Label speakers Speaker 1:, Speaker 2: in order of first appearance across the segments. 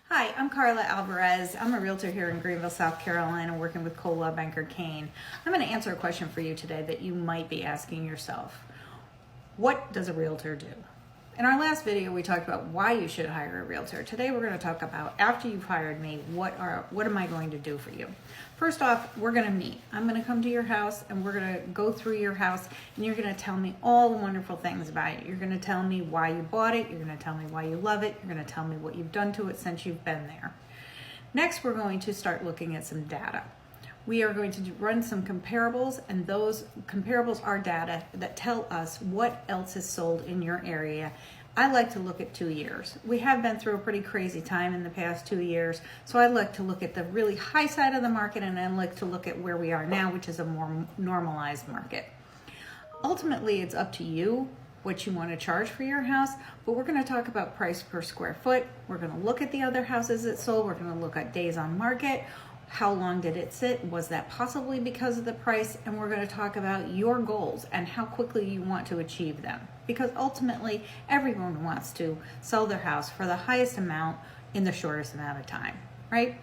Speaker 1: Hi, I'm Carla Alvarez. I'm a realtor here in Greenville, South Carolina, working with Coldwell Banker Kane. I'm going to answer a question for you today that you might be asking yourself. What does a realtor do? In our last video, we talked about why you should hire a realtor. Today, we're going to talk about, after you've hired me, what am I going to do for you? First off, we're going to meet. I'm going to come to your house and we're going to go through your house and you're going to tell me all the wonderful things about it. You're going to tell me why you bought it. You're going to tell me why you love it. You're going to tell me what you've done to it since you've been there. Next, we're going to start looking at some data. We are going to run some comparables, and those comparables are data that tell us what else is sold in your area. I like to look at 2 years. We have been through a pretty crazy time in the past 2 years, so I like to look at the really high side of the market, and I like to look at where we are now, which is a more normalized market. Ultimately, it's up to you what you want to charge for your house, but we're going to talk about price per square foot. We're going to look at the other houses that sold. We're going to look at days on market. How long did it sit? Was that possibly because of the price? And we're going to talk about your goals and how quickly you want to achieve them. Because ultimately, everyone wants to sell their house for the highest amount in the shortest amount of time, right?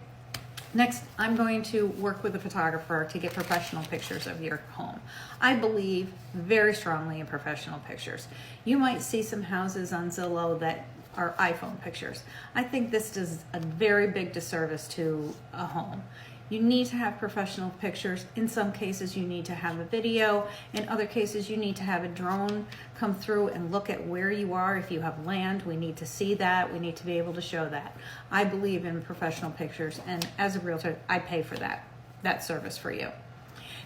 Speaker 1: Next, I'm going to work with a photographer to get professional pictures of your home. I believe very strongly in professional pictures. You might see some houses on Zillow that are iPhone pictures. I think this does a very big disservice to a home. You need to have professional pictures. In some cases, you need to have a video. In other cases, you need to have a drone come through and look at where you are. If you have land, we need to see that. We need to be able to show that. I believe in professional pictures, and as a realtor, I pay for that service for you.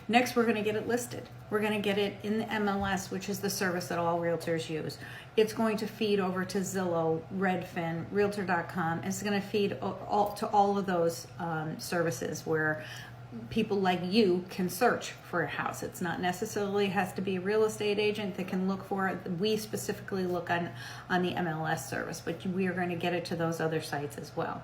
Speaker 1: Next, we're going to get it listed. We're going to get it in the MLS, which is the service that all realtors use. It's going to feed over to Zillow, Redfin, Realtor.com. It's going to feed to all of those services where people like you can search for a house. It's not necessarily has to be a real estate agent that can look for it. We specifically look on the MLS service, but we are going to get it to those other sites as well.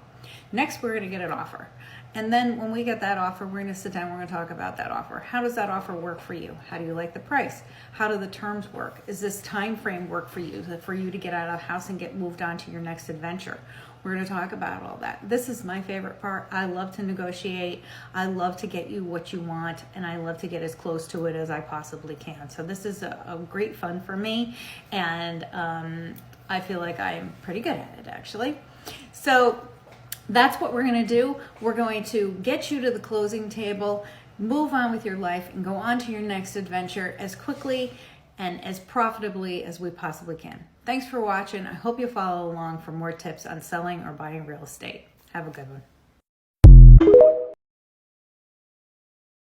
Speaker 1: Next, we're going to get an offer. And then when we get that offer, we're going to sit down, we're going to talk about that offer. How does that offer work for you? How do you like the price? How do the terms work? Is this time frame work for you to get out of the house and get moved on to your next adventure? We're going to talk about all that. This is my favorite part. I love to negotiate. I love to get you what you want, and I love to get as close to it as I possibly can. So this is a great fun for me, and I feel like I'm pretty good at it, actually. So that's what we're going to do. We're going to get you to the closing table, move on with your life, and go on to your next adventure as quickly and as profitably as we possibly can. Thanks for watching. I hope you follow along for more tips on selling or buying real estate. Have a good one.